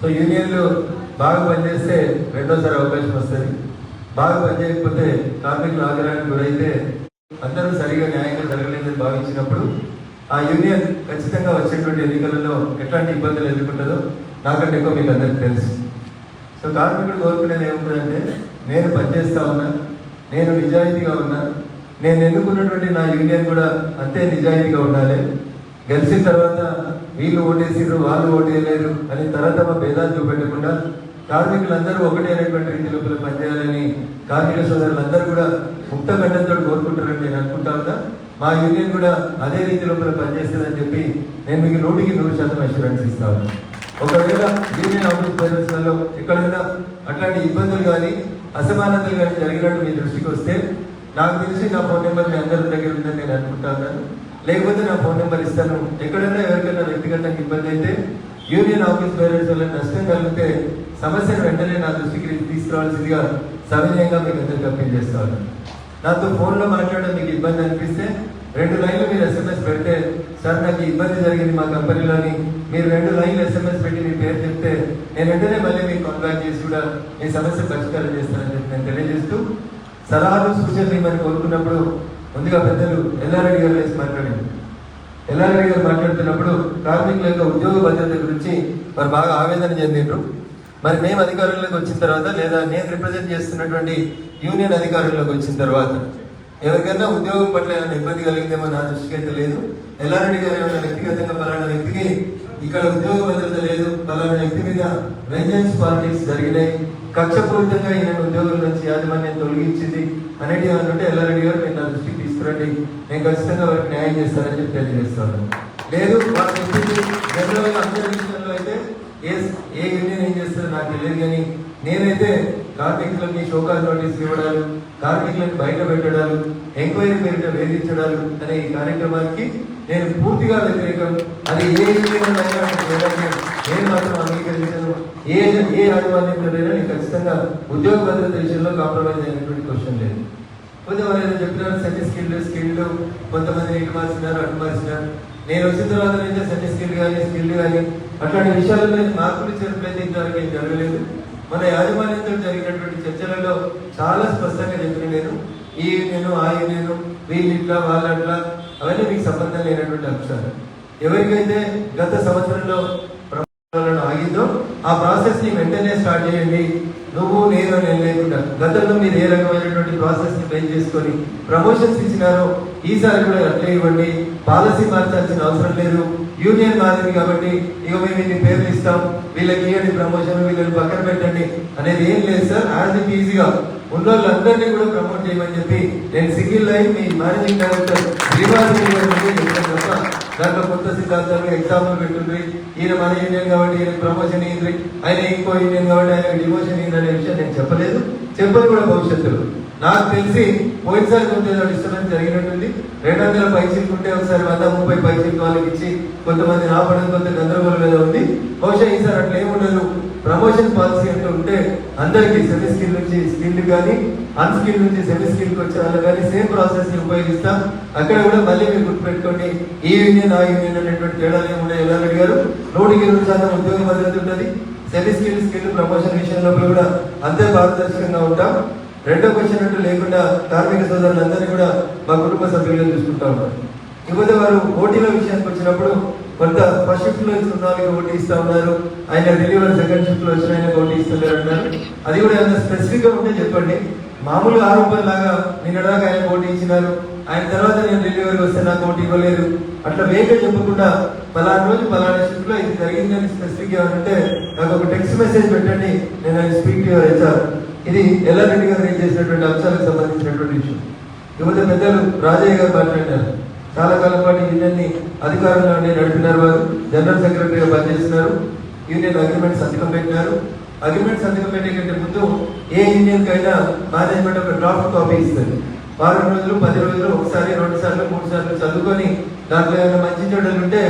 So యూనియన్లు బాగా పనిచేస్తే రెండోసారి అవకాశం వస్తుంది. బాగా పనిచేయకపోతే కార్మికులు ఆగ్రహానికి గురైతే అందరూ సరిగా న్యాయంగా జరగలేదని భావించినప్పుడు ఆ యూనియన్ ఖచ్చితంగా వచ్చేటువంటి ఎన్నికలలో ఎట్లాంటి ఇబ్బందులు ఎదుర్కొంటుందో నాకంటే ఎక్కువ మీకు అందరికీ తెలుసు. సో కార్మికుడు కోరుకునేది ఏముంటుందంటే, నేను పనిచేస్తా ఉన్నా, నేను నిజాయితీగా ఉన్నా, నేను ఎన్నుకున్నటువంటి నా యూనియన్ కూడా అంతే నిజాయితీగా ఉండాలి. గెలిచిన తర్వాత వీళ్ళు ఓటేసిర్రు వాళ్ళు ఓటేయలేరు అని తరతమ భేదాలు చూపెట్టకుండా కార్మికులందరూ ఒకటే అనేటువంటి రీతి లోపల పనిచేయాలని కార్మిక సోదరులందరూ కూడా ముక్త గడ్డంతో కోరుకుంటారని నేను అనుకుంటా ఉన్నా. మా యూనియన్ కూడా అదే రీతి లోపల పనిచేస్తుందని చెప్పి నేను మీకు 100% అష్యూరెన్స్ ఇస్తా ఉన్నా. ఒకవేళ యూనియన్ ఆఫీస్ బేరర్స్లలో ఎక్కడైనా అట్లాంటి ఇబ్బందులు కానీ అసమానతలు కానీ జరిగినట్టు మీ దృష్టికి వస్తే నాకు తెలిసి నా ఫోన్ నెంబర్ మీ అందరి దగ్గర ఉందని నేను అనుకుంటా ఉన్నాను. లేకపోతే నా ఫోన్ నెంబర్ ఇస్తాను. ఎక్కడైనా ఎవరికైనా వ్యక్తిగతంగా ఇబ్బంది అయితే యూనియన్ ఆఫీస్ బేరర్స్ వల్ల నష్టం కలిగితే సమస్యను వెంటనే నా దృష్టికి తీసుకురావాల్సిందిగా సవినయంగా మీకు అందరికీ అప్పీల్ చేస్తా ఉన్నాను. నాతో ఫోన్లో మాట్లాడడం మీకు ఇబ్బంది అనిపిస్తే 2 లైన్లు మీరు SMS పెడితే, సార్ నాకు ఇబ్బంది జరిగింది మా కంపెనీలోని, మీరు 2 లైన్లు SMS పెట్టి మీ పేరు చెప్తే నేను వెంటనే మళ్ళీ మీకు కాంటాక్ట్ చేసి కూడా మీ సమస్య పరిష్కారం చేస్తానని చెప్పి నేను తెలియజేస్తూ, సలహాలు సూచనలు ఇవ్వని కోరుకున్నప్పుడు ముందుగా పెద్దలు ఎల్లారెడ్డి గారు వేసి మాట్లాడింది. ఎల్లారెడ్డి గారు మాట్లాడుతున్నప్పుడు కార్మికుల యొక్క ఉద్యోగ భద్రత గురించి వారు బాగా ఆవేదన చెందిండ్రు. మరి మేము అధికారంలోకి వచ్చిన తర్వాత, లేదా నేను రిప్రజెంట్ చేస్తున్నటువంటి యూనియన్ అధికారంలోకి వచ్చిన తర్వాత ఎవరికైనా ఉద్యోగం పట్ల ఏమైనా ఇబ్బంది కలిగిందేమో నా దృష్టికి అయితే లేదు. ఎల్లారెడ్డి గారు ఏమైనా వ్యక్తిగతంగా పలానా వ్యక్తికి ఇక్కడ ఉద్యోగ భద్రత లేదు, పలానా వ్యక్తి మీద వెంజెన్స్ పాలిటిక్స్ జరిగినాయి, కక్షపూరితంగా ఈయన ఉద్యోగుల నుంచి యాజమాన్యం తొలగించింది అనేది ఏమంటే ఎల్లారెడ్డి గారు నేను నా దృష్టికి తీసుకురండి, నేను ఖచ్చితంగా వారికి న్యాయం చేస్తానని చెప్పి తెలియజేస్తాను. లేదు వాళ్ళు చెప్పింది జనరల్గా అందరి విషయంలో అయితే ఏ యూనియన్ ఏం చేస్తారో నాకు తెలియదు, కానీ నేనైతే కార్మికులకి షోకాజ్ నోటీసులు ఇవ్వడాలు, కార్మికులను బయట పెట్టడాలు, ఎంక్వైరీ పేరిట వేధించడాలు అనే ఈ కార్యక్రమానికి నేను పూర్తిగా వ్యతిరేకం. అది ఏ యూనియన్ నేను మాత్రం అంగీకరించను. ఏ యాజమాన్యంలో నేను ఖచ్చితంగా ఉద్యోగ భద్రత విషయంలో కాంప్రమైజ్ అయినటువంటి క్వశ్చన్ లేదు. కొంతమంది ఏదో చెప్తున్నారు సెమీ స్కిల్డ్ కొంతమంది ఇటు మార్చినారు అటు మార్చినారు. నేను వచ్చిన తర్వాత అయితే సెమీ స్కిల్డ్ కానీ అట్లాంటి విషయాలలో మార్పులు చేర్పులైతే ఇంతవరకు ఏం జరగలేదు. మన యాజమాన్యంతో జరిగినటువంటి చర్చలలో చాలా స్పష్టంగా చెప్పిన నేను ఈ యూనియన్ ఆ యూనియన్ వీళ్ళు ఇట్లా వాళ్ళు అట్లా అవన్నీ మీకు సంబంధం లేనటువంటి అంశాలు. ఎవరికైతే గత సంవత్సరంలో ఆగిందో ఆ ప్రాసెస్ ని వెంటనే స్టార్ట్ చేయండి. నువ్వు నేను లేకుండా గతంలో మీరు ఏ రకమైనటువంటి ప్రాసెస్ ని బేస్ చేసుకొని ప్రమోషన్స్ ఇచ్చినారో ఈసారి కూడా అట్లే ఇవ్వండి. పాలసీ మార్చాల్సిన అవసరం లేదు. యూనియన్ మారింది కాబట్టి ఇక మేము ఇన్ని పేర్లు ఇస్తాం, వీళ్ళకి ఇవ్వండి ప్రమోషన్, వీళ్ళని పక్కన పెట్టండి అనేది ఏం లేదు సార్. యాజ్ ఇట్ ఈజీగా ఉన్న వాళ్ళందరినీ కూడా ప్రమోట్ చేయమని చెప్పి నేను సింగిల్ లైన్ మీ మేనేజింగ్ డైరెక్టర్ తప్ప దాంట్లో కొత్త సిద్ధాంతాలు ఎగ్జాంపుల్ పెట్టుండ్రి. ఈయన మన యూనియన్ కాబట్టి ఈయన ప్రమోషన్ ఇయ్యండి, ఆయన ఇంకో యూనియన్ కాబట్టి ఆయన డిమోషన్ ఇయ్యండి అనే విషయం నేను చెప్పలేదు, చెప్పను కూడా భవిష్యత్తులో. నాకు తెలిసి పోయినసారి కొంత డిస్టర్బెన్స్ జరిగినట్టుంది. 200 పైసలు ఉంటే ఒకసారి 130 పైసలు వాళ్ళకి ఇచ్చి కొంతమంది రావడం కొంత గందరగోళం మీద ఉంది. బహుశా ఈసారి అట్లా ఏముండదు. ప్రమోషన్ పాలసీ అంటూ ఉంటే అందరికీ సెమీ స్కిల్ నుంచి స్కిల్డ్ కానీ అన్స్కిల్ నుంచి సెమీ స్కిల్కి వచ్చే వాళ్ళు కానీ సేమ్ ప్రాసెస్ ని ఉపయోగిస్తాం. అక్కడ కూడా మళ్ళీ మీరు గుర్తుపెట్టుకోండి, ఈ యూనియన్ ఆ యూనియన్ అనేటువంటి తేడాలు ఏముండే ఎల్లారెడ్డి గారు 100% ఉద్యోగ భద్రత ఉంటుంది. సెమీ స్కిల్ ప్రమోషన్ విషయంలో కూడా అంతే పారదర్శకంగా ఉంటాం. రెండో క్వశ్చన్ అంటూ లేకుండా కార్మిక సోదరులందరినీ కూడా మా కుటుంబ సభ్యులుగా చూసుకుంటా ఉంటారు. ఇకపోతే వారు ఓటీల విషయానికి వచ్చినప్పుడు కొంత ఫస్ట్ షిఫ్ట్ లో ఇస్తున్న వాళ్ళకి ఓటీ ఇస్తా ఉన్నారు, ఆయన డెలివరీ సెకండ్ షిఫ్ట్ లో వచ్చిన ఆయన ఓటీ ఇస్తున్నారు అంటారు. అది కూడా ఏమైనా స్పెసిఫిక్ గా ఉంటే చెప్పండి. మామూలుగా ఆరోపణలాగా నిన్నదాకా ఆయన ఓటీ ఇచ్చినారు, ఆయన తర్వాత నేను డెలివరీ వస్తే నాకు ఓటీ ఇవ్వలేదు అట్లా వేగంగా చెప్పకుండా పలానా రోజు పలానా షిఫ్ట్ లో ఇది జరిగిందని స్పెసిఫిక్ గా ఉంటే నాకు ఒక టెక్స్ట్ మెసేజ్ పెట్టండి, నేను ఆయన స్పీక్ టు యువర్ హెచ్ఆర్. ఇది ఎల్లారెడ్డి గారు రేజ్ చేసినటువంటి అంశాలకు సంబంధించినటువంటి విషయం. ఇకపోతే పెద్దలు రాజయ్య గారు మాట్లాడినారు. చాలా కాలం పాటు యూనియన్ని అధికారంలో నడిపినారు. వారు జనరల్ సెక్రటరీగా పనిచేస్తున్నారు. యూనియన్ అగ్రిమెంట్ సంతకం పెట్టినారు. అగ్రిమెంట్ సంతకం పెట్టే కంటే ముందు ఏ యూనియన్ కైనా మేనేజ్మెంట్ ఒక డ్రాఫ్ట్ కాపీ ఇస్తుంది. వారం రోజులు 10 రోజులు ఒకసారి 2 సార్లు 3 సార్లు చదువుకొని దాంట్లో ఏమైనా మంచి చెడులు ఉంటే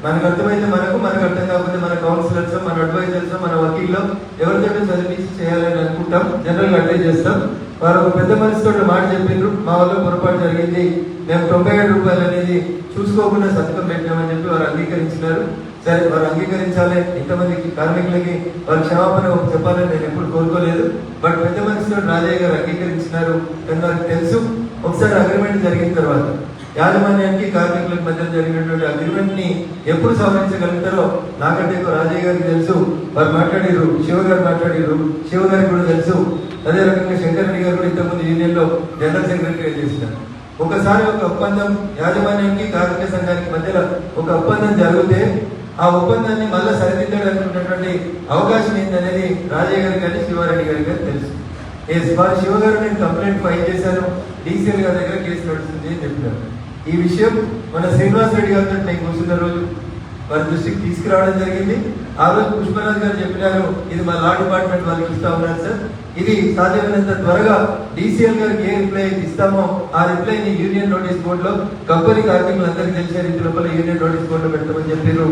మనకు అర్థమైతే మనకు అర్థం కాకపోతే మన కౌన్సిలర్స్, మన అడ్వైజర్స్, మన వకీల్లో ఎవరితో చదివించి చేయాలని అనుకుంటాం. జనరల్గా అడ్వైజ్ చేస్తాం. వారు ఒక పెద్ద మనిషితో మాట చెప్పిండ్రు, మా వల్ల పొరపాటు జరిగింది, మేము 97 రూపాయలు అనేది చూసుకోకుండా సంతకం పెట్టామని చెప్పి వారు అంగీకరించినారు. సరే వారు అంగీకరించాలి, ఇంతమందికి కార్మికులకి వారి క్షమాపణ చెప్పాలని నేను ఎప్పుడు కోరుకోలేదు. బట్ పెద్ద మనిషితో రాజయ్య గారు అంగీకరించినారు అని నాకు తెలుసు. ఒకసారి అగ్రిమెంట్ జరిగిన తర్వాత యాజమాన్యానికి కార్మికులకు మధ్య జరిగినటువంటి అగ్రిమెంట్ ని ఎప్పుడు సవరించగలుగుతారో నాకంటే ఎక్కువ రాజయ్య గారికి తెలుసు. వారు మాట్లాడారు, శివ గారు మాట్లాడారు, శివ గారికి కూడా తెలుసు. అదే రకంగా శంకర్ రెడ్డి గారు కూడా ఇంతకుముందు యూనియన్ లో జనరల్ సెక్రటరీ చేసినారు. ఒకసారి ఒక ఒప్పందం యాజమాన్యానికి కార్మిక సంఘానికి మధ్యలో ఒక ఒప్పందం జరిగితే ఆ ఒప్పందాన్ని మళ్ళీ సరిదిద్దడానికి ఉన్నటువంటి అవకాశం ఏంటనేది రాజయ్య గారికి కానీ శివారెడ్డి గారికి కానీ తెలుసు. శివ గారు నేను కంప్లైంట్ ఫైల్ చేశాను, డీసీఎల్ గారి దగ్గర కేసు నడుస్తుంది అని చెప్పినారు. ఈ విషయం మన శ్రీనివాస్ రెడ్డి గారితో నేను కూర్చున్న రోజు వారి దృష్టికి తీసుకురావడం జరిగింది. ఆ రోజు పుష్పరాజు గారు చెప్పినారు, ఇది మా లా డిపార్ట్మెంట్ వాళ్ళకి ఇస్తా ఉన్నారు సార్, ఇది సాధ్యమైనంత త్వరగా డీసీఎల్ గారికి ఏ రిప్లై ఇస్తామో ఆ రిప్లైని యూనియన్ నోటీస్ బోర్డు లో కంపెనీ కార్మికులందరికీ తెలిసే రీతి లోపల యూనియన్ నోటీస్ బోర్డు లో పెట్టమని చెప్పారు.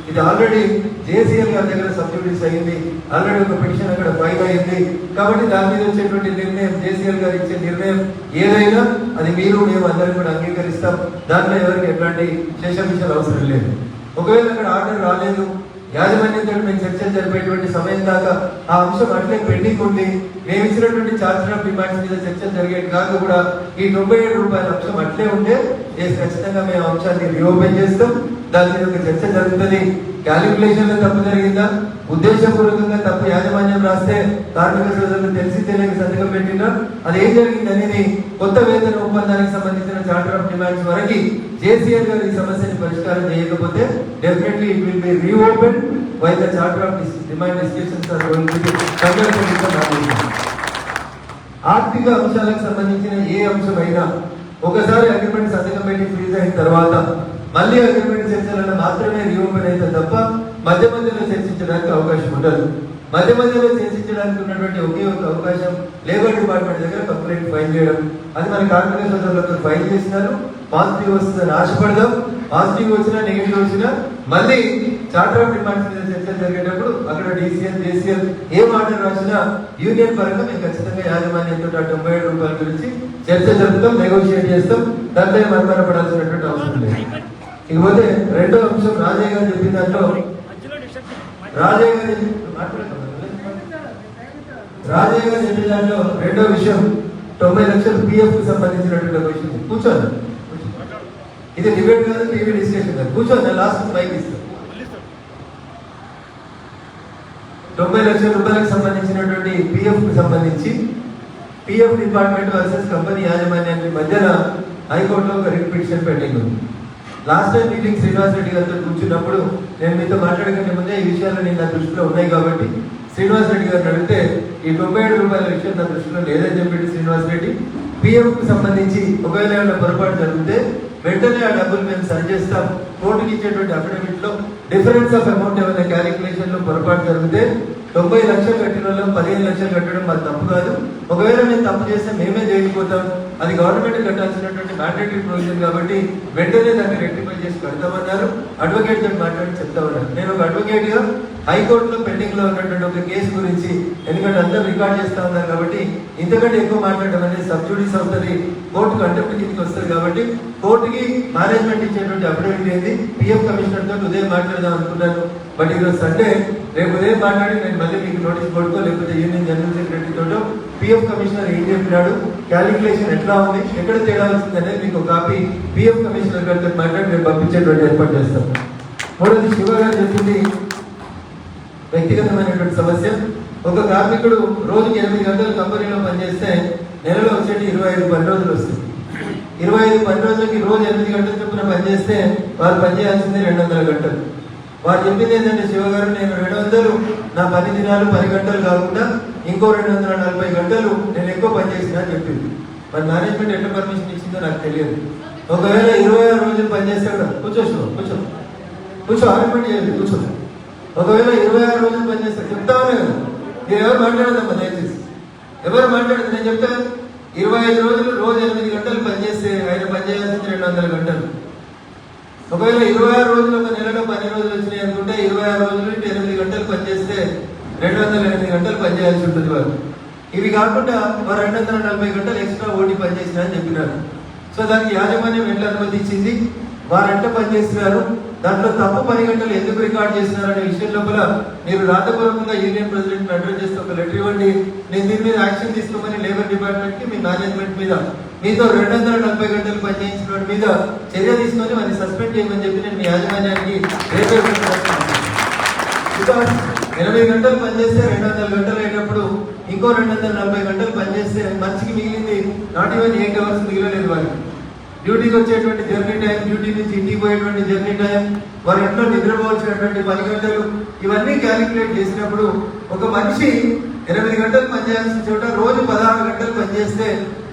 ఇది ఆల్రెడీ జేసీఎల్ గారి దగ్గర సబ్సిడీస్ అయింది, ఆల్రెడీ ఒక పిటిషన్ అక్కడ ఫైల్ అయింది. కాబట్టి దాని మీద వచ్చేటువంటి నిర్ణయం, జేసీఎల్ గారు ఇచ్చే నిర్ణయం ఏదైనా అది మీరు మేము అందరం కూడా అంగీకరిస్తాం. దాంట్లో ఎవరికి ఎట్లాంటి శేషమిషాలు అవసరం లేదు. ఒకవేళ అక్కడ ఆర్డర్ రాలేదు, యాజమాన్యంతో మేము చర్చలు జరిపేటువంటి సమయం దాకా ఆ అంశం అట్లే పెండింగ్ ఉండి మేము ఇచ్చినటువంటి చార్జ్ ఆఫ్ డిమాండ్స్ మీద చర్చలు జరిగేది కాక కూడా ఈ 97 రూపాయల అంశం అట్లే ఉంటే ఖచ్చితంగా మేము అంశాన్ని రీఓపెన్ చేస్తాం. దాని మీద ఒక చర్చ జరుగుతుంది. క్యాలిక్యులేషన్ లో తప్పు జరిగిందా, ఉద్దేశపూర్వకంగా తప్పు యాజమాన్యం రాస్తే కార్మిక సోదరులు తెలిసి తెలియక సంతకం పెట్టినా అది ఏం జరిగింది అనేది కొత్త వేతన ఒప్పందానికి సంబంధించిన చార్టర్ ఆఫ్ డిమాండ్స్ వరకు జేసీఎల్ గారు ఈ సమస్యని పరిష్కారం చేయకపోతే definitely it will be reopen while the charter of demand discussions are going to be conducted. ఆర్థిక అంశాలకు సంబంధించిన ఏ అంశమైనా ఒకసారి అగ్రిమెంట్ సంతకం పెట్టి ఫ్రీజ్ అయిన తర్వాత మళ్ళీ అగ్రిమెంట్ చర్చలను మాత్రమే రీఓపెన్ అయితే తప్ప మధ్య మధ్యలో చర్చించడానికి అవకాశం ఉండదు. మధ్య మధ్యలో చర్చించడానికి ఉన్నటువంటి ఒకే ఒక అవకాశం లేబర్ డిపార్ట్మెంట్ దగ్గర కంప్లైంట్ ఫైల్ చేయడం. అది మన కార్మిక సోదరులతో ఫైల్ చేసినారు. పాజిటివ్ వస్తుందని ఆశపడదాం. పాజిటివ్ వచ్చినా నెగిటివ్ వచ్చినా మళ్ళీ చార్టర్ ఆఫ్ డిమాండ్స్ మీద చర్చలు జరిగేటప్పుడు అక్కడ డీసీఎల్ జేసీఎల్ ఏం ఆర్డర్ రాసినా యూనియన్ పరంగా మేము ఖచ్చితంగా యాజమాన్యంతో 97 రూపాయల గురించి చర్చ జరుపుతాం, నెగోషియేట్ చేస్తాం. దాంట్లో మనపడపడాల్సినటువంటి అవసరం లేదు. ఇకపోతే రెండో అంశం రాజయ్య గారు చెప్పిన దాంట్లో రాజయ్య గారు చెప్పిన దాంట్లో రెండో విషయం 90 లక్షలు పిఎఫ్ కు సంబంధించినటువంటి విషయం. కూర్చోండి, ఇది డిబేట్ కాదు, టీవీ డిస్కషన్ కాదు. కూర్చోండి, లాస్ట్ మైక్ ఇస్తాను. 90 లక్షల రూపాయలకు సంబంధించినటువంటి పిఎఫ్ కు సంబంధించి పిఎఫ్ డిపార్ట్మెంట్ వర్సెస్ కంపెనీ యాజమాన్యానికి మధ్యన హైకోర్టులో ఒక రిట్ పిటిషన్ పెండింగ్ ఉంది. Last time meeting Srinivas Reddy గారితో కూర్చున్నప్పుడు నేను మీతో మాట్లాడకంటే ముందే ఈ విషయాలు నేను నా దృష్టిలో ఉన్నాయి కాబట్టి శ్రీనివాస్ రెడ్డి గారిని అడిగితే ఈ 97 రూపాయల విషయం నా దృష్టిలో లేదని చెప్పి శ్రీనివాస్ రెడ్డి పిఎఫ్ కు సంబంధించి ఒకవేళ ఏమైనా పొరపాటు జరిగితే వెంటనే ఆ డబ్బులు మేము సరి చేస్తాం. కోర్టుకి ఇచ్చేటువంటి అఫిడవిట్ లో డిఫరెన్స్ ఆఫ్ అమౌంట్ ఏమైనా క్యాలిక్యులేషన్ లో పొరపాటు జరిగితే 90 లక్షలు కట్టిన వాళ్ళం 15 లక్షలు కట్టడం మాది తప్పు కాదు. ఒకవేళ మేము తప్పు చేస్తే మేమే జైలుపోతాం. అది గవర్నమెంట్ కట్టాల్సినటువంటి మ్యాండేటరీ ప్రొవిజన్ కాబట్టి వెంటనే దాన్ని రెక్టిఫై చేసి కడతామన్నారు. అడ్వకేట్ తో మాట్లాడి చెప్తా ఉన్నారు. నేను ఒక అడ్వకేట్ గా హైకోర్టులో పెండింగ్ లో ఉన్నటువంటి ఒక కేసు గురించి, ఎందుకంటే అందరూ రికార్డ్ చేస్తా ఉన్నారు కాబట్టి ఇంతకంటే ఎక్కువ మాట్లాడడం అనేది సబ్జుడీస్ అవుతుంది, కోర్టు కంటెంప్ట్ కిందకి వస్తుంది. కాబట్టి కోర్టుకి మేనేజ్మెంట్ ఇచ్చేటువంటి అఫిడవిట్ ఏంది పిఎఫ్ కమిషనర్ తో ఉదయం మాట్లాడదాం అనుకున్నాను. బట్ ఈరోజు సండే, రేపు ఉదయం మాట్లాడి నేను మళ్ళీ మీకు నోటీస్ కొడుకో లేకపోతే యూనియన్ జనరల్ సెక్రటరీ తోటో పిఎఫ్ కమిషనర్ ఏం చెప్పినాడు, క్యాలిక్యులేషన్ ఎట్లా ఉంది, ఎక్కడ తేడా వచ్చింది అనేది మీకు కాపీ పిఎఫ్ కమిషనర్ గారితో మాట్లాడి మేము పంపించేటువంటి ఏర్పాటు చేస్తాం. మూడోది శివ గారు చెప్పింది వ్యక్తిగతమైనటువంటి సమస్య. ఒక కార్మికుడు రోజుకి 8 గంటలు కంపెనీలో పనిచేస్తే నెలలో వచ్చేటి 25 పని రోజులు వస్తుంది. 25 పని రోజులకి రోజు 8 గంటల చొప్పున పనిచేస్తే వారు పనిచేయాల్సింది 200 గంటలు. వారు చెప్పింది ఏంటంటే శివగారు, నేను 200 నా పని దినాలు 10 గంటలు కాకుండా ఇంకో 240 గంటలు నేను ఎక్కువ పనిచేసిన అని చెప్పింది. మరి మేనేజ్మెంట్ ఎట్లా పర్మిషన్ ఇచ్చిందో నాకు తెలియదు. ఒకవేళ 26 రోజులు పనిచేస్తే కూడా కూర్చో ఆర్గ్యుమెంట్ చేయాలి, కూర్చో. ఒకవేళ 26 రోజులు పనిచేస్తే చెప్తామనే కదా, మీరు ఎవరు మాట్లాడదమ్మా దయచేసి, ఎవరు మాట్లాడదు. నేను చెప్తా 25 రోజులు రోజు 8 గంటలు పనిచేస్తే ఆయన పనిచేయాల్సింది 200 గంటలు. ఒకవేళ 26 రోజులు ఒక నెలలో 10 రోజులు వచ్చినాయి అనుకుంటే 26 రోజులు 8 గంటలు పనిచేస్తే 208 గంటలు పనిచేయాల్సి ఉంటుంది వారు. ఇవి కాకుండా వారు 240 గంటలు ఎక్స్ట్రా ఓటీ పనిచేసిన అని చెప్పినారు. సో దానికి యాజమాన్యం ఎట్లా అనుమతి ఇచ్చింది, వారు ఎంత పనిచేస్తున్నారు, దాంట్లో తప్పు పని గంటలు ఎందుకు రికార్డ్ చేస్తున్నారనే విషయం లోపల మీరు రాతపూర్వకంగా యూనియన్ ప్రెసిడెంట్ అడ్రస్ చేస్తే ఒక లెటర్ ఇవ్వండి. నేను దీని మీద యాక్షన్ తీసుకోమని లేబర్ డిపార్ట్మెంట్ కి మీ మేనేజ్మెంట్ మీద మీతో 240 గంటలు పనిచేయించిన వాడి మీద చర్య తీసుకొని వారిని సస్పెండ్ చేయమని చెప్పి నేను మీ యాజమాన్యానికి రేపే 80 గంటలు పనిచేస్తే 200 గంటలు అయినప్పుడు ఇంకో 240 గంటలు పనిచేస్తే మనిషికి మిగిలింది నాట్ ఈవెన్ 8 అవర్స్ మిగిలలేదు వారికి. డ్యూటీకి వచ్చేటువంటి జర్నీ టైం, డ్యూటీ నుంచి ఇంటికి పోయేటువంటి జర్నీ టైం, వారి ఇంట్లో నిద్రపోవాల్సినటువంటి 10 గంటలు, ఇవన్నీ క్యాలిక్యులేట్ చేసినప్పుడు ఒక మనిషి 8 గంటలు పనిచేయాల్సిన చోట రోజు 16 గంటలు పనిచేస్తే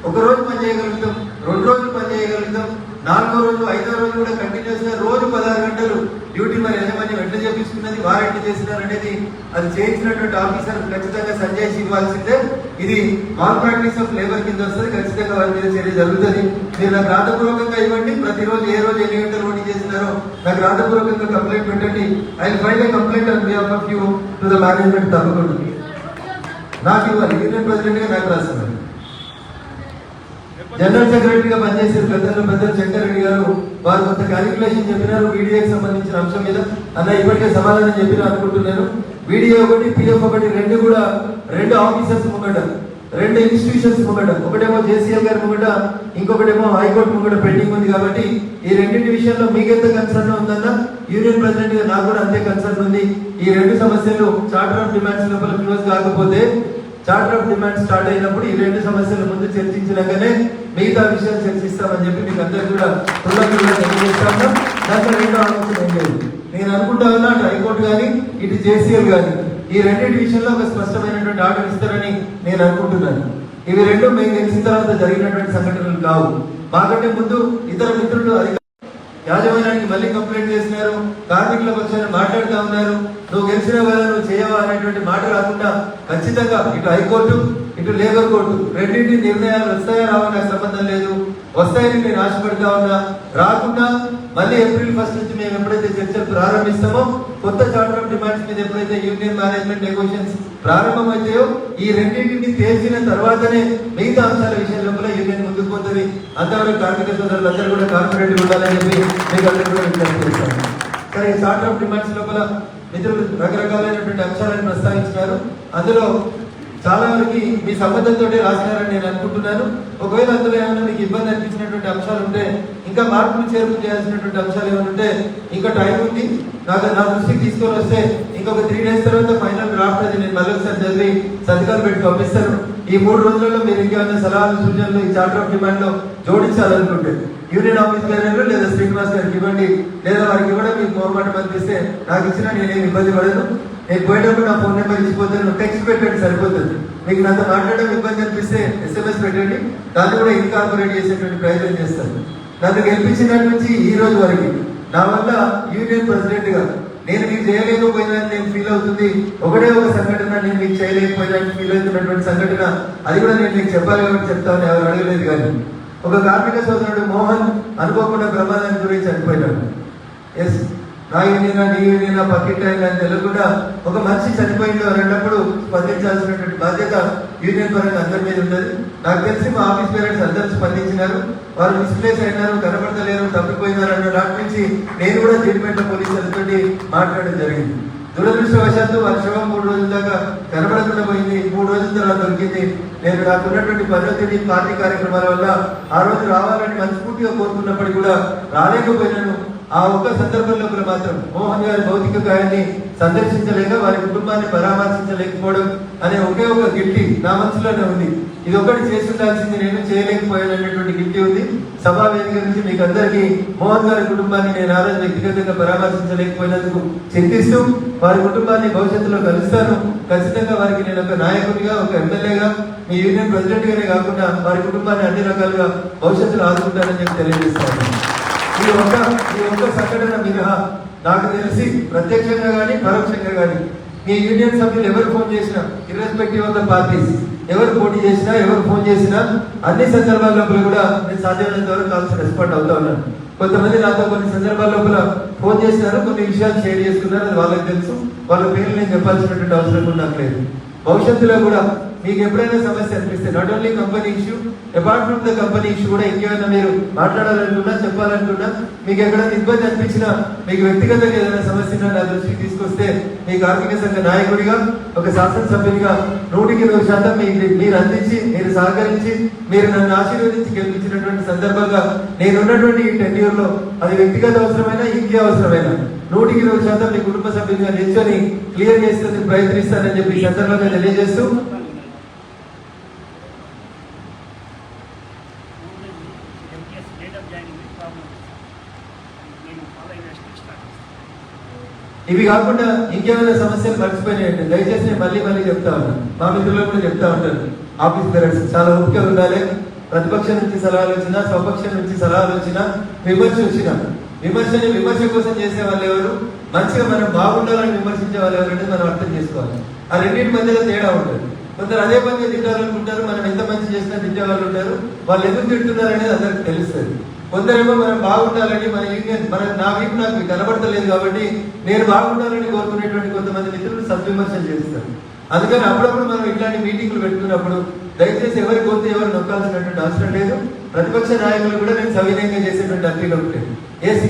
ఒక రోజు పని చేయగలుగుతాం, 2 రోజులు పని చేయగలుగుతాం, 4వ రోజు 5వ రోజు కూడా కంటిన్యూస్ గా రోజు 16 గంటలు డ్యూటీ మరి యజమాని వెంట చేపించుకున్నది వారు ఎట్లా చేసినారు అనేది అది చేయించినటువంటి ఆఫీసర్ ఖచ్చితంగా సంజయ్ ఇవ్వాల్సిందే. ఇది మాల్ ప్రాక్టీస్ ఆఫ్ లేబర్ కింద వస్తుంది. ఖచ్చితంగా వారి మీద చర్య జరుగుతుంది. మీరు నాకు రాతపూర్వకంగా ఇవ్వండి. ప్రతిరోజు ఏ రోజు ఎన్ని గంటలు డ్యూటీ చేసినారో నాకు రాతపూర్వకంగా కంప్లైంట్ పెట్టండి. I file A complaint on behalf of you to the management. తప్పకుండా నాకు ఇవ్వాలి. యూనియన్ ప్రెసిడెంట్ గా నాకు రాస్తున్నారు. జనరల్ సెక్రటరీగా పనిచేసిన పెద్దలు శంకర్ రెడ్డి గారు వారు కొంత క్యాలిక్యులేషన్ చెప్పినారు వీడియోకి సంబంధించిన అంశం మీద. అన్న ఇప్పటికే సమాధానం చెప్పినా అనుకుంటున్నాను. వీడియో ఒకటి, పిఎఫ్ ఒకటి, రెండు కూడా 2 ఆఫీసర్స్ ముంగట, 2 ఇన్స్టిట్యూషన్స్ ముంగట, ఒకటేమో జేసీఎల్ గారి ముంగట, ఇంకొకటేమో హైకోర్టు ముంగట పెండింగ్ ఉంది. కాబట్టి ఈ రెండింటి విషయంలో మీకెంత కన్సర్న్ ఉందన్న యూనియన్ ప్రెసిడెంట్ గా నాకు కూడా అంతే కన్సర్న్ ఉంది. ఈ 2 సమస్యలు చార్టర్ ఆఫ్ డిమాండ్స్ లోపల క్లోజ్ కాకపోతే చార్టర్ ఆఫ్ డిమాండ్ స్టార్ట్ అయినప్పుడు ఈ 2 సమస్యల ముందు చర్చించినాకనే మిగతా విషయాలు చర్చిస్తామని చెప్పి మీకు అందరికీ కూడా తెలియజేస్తాను. దాంట్లో 2వ ఆలోచన ఏం లేదు. నేను అనుకుంటా ఉన్నా అటు హైకోర్టు కానీ ఇటు జేసీఎల్ కానీ ఈ రెండింటి విషయంలో ఒక స్పష్టమైనటువంటి ఆర్డర్ ఇస్తారని నేను అనుకుంటున్నాను. ఇవి 2 మీకు తెలిసిన తర్వాత జరిగినటువంటి సంఘటనలు కావు. మాకంటే ముందు ఇతర మిత్రులు యాజమాన్యానికి మళ్ళీ కంప్లైంట్ చేసినారు, కార్మికుల పక్షాన మాట్లాడుతూ ఉన్నారు. నువ్వు గెలిచిన కదా నువ్వు చేయవా అనేటువంటి మాట రాకుండా ఖచ్చితంగా ఇటు హైకోర్టు ఇటు లేబర్ కోర్టు రెండింటి నిర్ణయాలు వస్తాయా రావా నాకు సంబంధం లేదు, వస్తాయని నేను ఆశపడతా ఉన్నా. రాకుండా మళ్ళీ ఏప్రిల్ 1 నుంచి మేము ఎప్పుడైతే చర్చలు ప్రారంభిస్తామో కొత్త చార్టర్ ఆఫ్ డిమాండ్స్ మీద ఎప్పుడైతే యూనియన్ మేనేజ్మెంట్ నెగోషియేషన్స్ ప్రారంభమవుతాయో ఈ రెండింటిని తేల్చిన తర్వాతనే మిగతా అంశాల విషయంలో కూడా యూనియన్ ముందుకు పోతుంది. అంతవరకు కార్మిక సోదరులందరూ కూడా కాన్ఫిడెంట్ ఉండాలని చెప్పి మీకు అందరూ కూడా విజ్ఞప్తి చేస్తాను. సరే, చార్టర్ ఆఫ్ డిమాండ్స్ లోపల మిత్రులు రకరకాలైనటువంటి అంశాలను ప్రస్తావించినారు. అందులో చాలా వరకు మీ సంబంధంతో రాసినారని నేను అనుకుంటున్నాను. ఒకవేళ అందులో ఏమైనా మీకు ఇబ్బంది అనిపించినటువంటి అంశాలు ఉంటే, ఇంకా మార్పులు చేర్పులు చేయాల్సినటువంటి అంశాలు ఏమైనా ఉంటే ఇంకా టైం ఉంది. నా దృష్టికి తీసుకొని వస్తే ఇంకొక 3 days తర్వాత ఫైనల్ డ్రాఫ్ట్ అది నేను మళ్ళీ ఒకసారి చదివి సంతకాలు పెట్టి పంపిస్తాను. ఈ 3 రోజులలో మీరు ఇంకేమైనా సలహాలు సూచనలు ఈ చార్టర్ ఆఫ్ డిమాండ్ లో జోడించాలనుకుంటే యూనియన్ ఆఫీస్ గారు లేదా శ్రీనివాస్ గారికి ఇవ్వండి, లేదా వారికి ఇవ్వడం మీకు మొహమాటం అనిపిస్తే నాకు ఇచ్చినా నేనేం ఇబ్బంది పడను. నేను పోయేటప్పుడు నా ఫోన్ నెంబర్ ఇచ్చిపోతాను, టెక్స్ట్ పెట్టండి సరిపోతుంది. మీకు నాతో మాట్లాడడం ఇబ్బంది అనిపిస్తే SMS పెట్టండి, దాన్ని కూడా ఇన్కార్పొరేట్ చేసేటువంటి ప్రయత్నం చేస్తాను. నన్ను గెలిపించినట్టు నుంచి ఈ రోజు వరకు నా వల్ల యూనియన్ ప్రెసిడెంట్ గా నేను మీకు చేయలేకపోయినా నేను ఫీల్ అవుతుంది. ఒకటే ఒక సంఘటన నేను మీకు చేయలేకపోయినా ఫీల్ అవుతున్నటువంటి సంఘటన, అది కూడా నేను మీకు చెప్పాలి కాబట్టి చెప్తామని ఎవరు అడగలేదు. కానీ ఒక కార్మిక సోదరుడు మోహన్ అనుకోకుండా ప్రమాదానికి గురించి చనిపోయినాడు. ఎస్, నా యూనియనా నీ యూనియనా పక్కింటి అని తెలియకుండా ఒక మనిషి చనిపోయింది అన్నప్పుడు స్పందించాల్సినటువంటి బాధ్యత యూనియన్ పరంగా అందరి మీద ఉన్నది. నాకు తెలిసి మా ఆఫీస్ పేరెంట్స్ అందరూ స్పందించినారు. వారు మిస్ప్లేస్ అయినారు, కనబడతలేరు, తప్పిపోయినారు అన్న దాని నుంచి నేను కూడా జడ్జిమెంట్ పోలీసులతో మాట్లాడడం జరిగింది. దురదృష్టవశాత్తు వారి శవం 3 రోజుల దాకా కనబడకుండా పోయింది. 3 రోజుల తర్వాత దొరికింది. నేను నాకున్నటువంటి పద్ధతిని పార్టీ కార్యక్రమాల వల్ల ఆ రోజు రావాలని మనస్ఫూర్తిగా కోరుకున్నప్పటికీ కూడా రాలేకపోయినాను. ఆ ఒక్క సందర్భంలో మాత్రం మోహన్ గారి భౌతిక గాయాన్ని సందర్శించలేక వారి కుటుంబాన్ని పరామర్శించలేకపోవడం అనే ఒకే ఒక గిల్టీ నా మనసులోనే ఉంది. ఇది ఒకటి చేసి ఉండాల్సింది, నేను చేయలేకపోయాను అనేటువంటి గిల్టీ ఉంది. సభా వేదిక నుంచి మీకు అందరికీ మోహన్ గారి కుటుంబాన్ని నేను ఆ రోజు వ్యక్తిగతంగా పరామర్శించలేకపోయినందుకు చింతిస్తూ వారి కుటుంబాన్ని భవిష్యత్తులో కలుస్తాను. ఖచ్చితంగా వారికి నేను ఒక నాయకుడిగా, ఒక ఎమ్మెల్యేగా, మీ యూనియన్ ప్రెసిడెంట్ గానే కాకుండా వారి కుటుంబాన్ని అన్ని రకాలుగా భవిష్యత్తులో ఆదుకుంటానని చెప్పి తెలియజేస్తాను. ఈ ఒక్క సంఘటన మినహా నాకు తెలిసి ప్రత్యక్షంగా కానీ పరోక్షంగా కానీ మీ యూనియన్ సభ్యులు ఎవరు ఫోన్ చేసినా, ఇర్రెస్పెక్టివ్ ఆఫ్ ద పార్టీస్, ఎవరు పోటీ చేసినా, ఎవరు ఫోన్ చేసినా అన్ని సందర్భాల లోపల కూడా నేను సాధ్యమైనంత వరకు కావాల్సిన రెస్పాండ్ అవుతా ఉన్నాను. కొంతమంది నాతో కొన్ని సందర్భాల లోపల ఫోన్ చేసినారు, కొన్ని విషయాలు షేర్ చేసుకున్నారు. అది వాళ్ళకి తెలుసు. వాళ్ళ పేర్లు నేను చెప్పాల్సినటువంటి అవసరం కూడా నాకు లేదు. భవిష్యత్తులో కూడా మీకు ఎప్పుడైనా సమస్య అనిపిస్తే not only company issue, apart from the company issue కూడా ఇంకేమైనా మీరు మాట్లాడాలనుకున్నా, చెప్పాలనుకున్నా, మీకు ఎక్కడైనా ఇబ్బంది అనిపించినా, మీకు వ్యక్తిగతంగా ఏదైనా సమస్య నా దృష్టికి తీసుకొస్తే మీ కార్మిక సంఘ నాయకుడిగా, ఒక శాసనసభ్యునిగా 100% మీరు అందించి, మీరు సహకరించి, మీరు నన్ను ఆశీర్వదించి గెలిపించినటువంటి సందర్భంగా నేనున్నటువంటి ఈ టెన్యూర్లో అది వ్యక్తిగత అవసరమైనా, ఇంకే అవసరమైనా 100% మీ కుటుంబ సభ్యులుగా నిల్చొని క్లియర్ చేసేందుకు ప్రయత్నిస్తానని చెప్పి ఈ సందర్భంగా తెలియజేస్తూ, ఇవి కాకుండా ఇంకేమైనా సమస్యలు మర్చిపోయినాయంటే దయచేసి నేను మళ్ళీ చెప్తా ఉన్నాను. మా మిత్రులకు కూడా చెప్తా ఉంటాను, ఆఫీస్ పేరెంట్స్ చాలా ఓపిక ఉండాలి. ప్రతిపక్షం నుంచి సలహాలు వచ్చినా, స్వపక్షం నుంచి సలహాలు వచ్చినా, విమర్శ వచ్చినా, విమర్శ కోసం చేసే వాళ్ళు ఎవరు, మంచిగా మనం బాగుండాలని విమర్శించే వాళ్ళు ఎవరు అనేది మనం అర్థం చేసుకోవాలి. ఆ రెండింటి మధ్యలో తేడా ఉంటుంది. కొందరు అదే పనిగా తింటారనుకుంటారు, మనం ఎంత మంచి చేసినా తింటే వాళ్ళు ఉంటారు, వాళ్ళు ఎందుకు తింటున్నారు అనేది అందరికి తెలుస్తుంది. కొందరేమో మనం బాగుండాలని, మన యూనియన్ నా వీపు నాకు కనబడతలేదు కాబట్టి నేను బాగుండాలని కోరుకునేటువంటి కొంతమంది మిత్రులు సద్విమర్శలు చేస్తారు. అందుకని అప్పుడప్పుడు మనం ఇట్లాంటి మీటింగ్లు పెట్టుకున్నప్పుడు దయచేసి ఎవరి గొంతు ఎవరు నొక్కాల్సినటువంటి అవసరం లేదు. ప్రతిపక్ష నాయకులు కూడా నేను సవినయంగా చేసేటువంటి అప్పీల్ ఒకటి,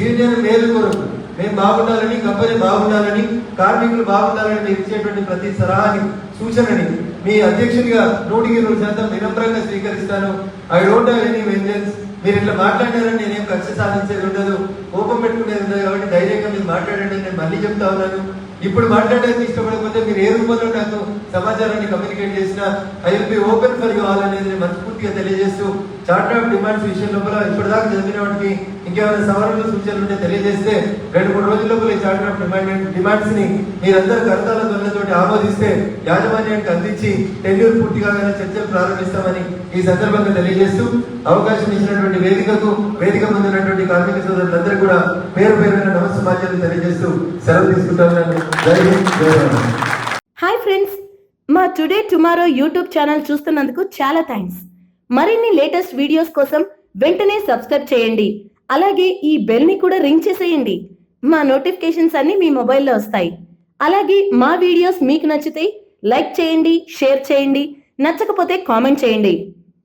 యూనియన్ మేలు కొరకు మేము బాగుండాలని, కంపెనీ బాగుండాలని, కార్మికులు బాగుండాలని మీరు ఇచ్చేటువంటి ప్రతి సలహాని, సూచనని మీ అధ్యక్షుడిగా 100% వినమ్రంగా స్వీకరిస్తాను. I don't have any vengeance. మీరు ఇట్లా మాట్లాడారని నేనేం కక్ష సాధించేది ఉండదు, కోపం పెట్టుకునేది ఉండదు. కాబట్టి ధైర్యంగా మీరు మాట్లాడండి. నేను మళ్ళీ చెప్తా ఉన్నాను, ఇప్పుడు మాట్లాడడానికి ఇష్టపడకపోతే మీరు ఏ రూపంలో నాకు సమాచారాన్ని కమ్యూనికేట్ చేసినా I will be open for you all అనేది మనస్ఫూర్తిగా తెలియజేస్తూ, చార్టర్ ఆఫ్ డిమాండ్స్ విషయం లోపల ఇప్పటిదాకా చదివిన వాటికి ఇంకేమైనా సవరణలు, సూచనలు ఉంటే తెలియజేస్తే 2-3 రోజుల లోపల ఈ చార్టర్ ఆఫ్ డిమాండ్స్ ని మీరందరూ కరతాల ధ్వనులతోటి ఆమోదిస్తే యాజమాన్యానికి అందించి టెన్యూర్ పూర్తి కాగానే చర్చలు ప్రారంభిస్తామని ఈ సందర్భంగా తెలియజేస్తూ, అవకాశం ఇచ్చినటువంటి వేదిక ముందు ఉన్నటువంటి కార్మిక సోదరులందరూ కూడా పేరు పేరున నమస్కారాలు తెలియజేస్తూ సెలవు తీసుకుంటాను. జై హింద్, జై భారత్. హాయ్ ఫ్రెండ్స్, మా టుడే టుమారో యూట్యూబ్ ఛానల్ చూస్తున్నందుకు చాలా థ్యాంక్స్. మరిన్ని లేటెస్ట్ వీడియోస్ కోసం వెంటనే సబ్స్క్రైబ్ చేయండి. అలాగే ఈ బెల్ ని కూడా రింగ్ చేసేయండి. మా నోటిఫికేషన్స్ అన్ని మీ మొబైల్లో వస్తాయి. అలాగే మా వీడియోస్ మీకు నచ్చితే లైక్ చేయండి, షేర్ చేయండి, నచ్చకపోతే కామెంట్ చేయండి.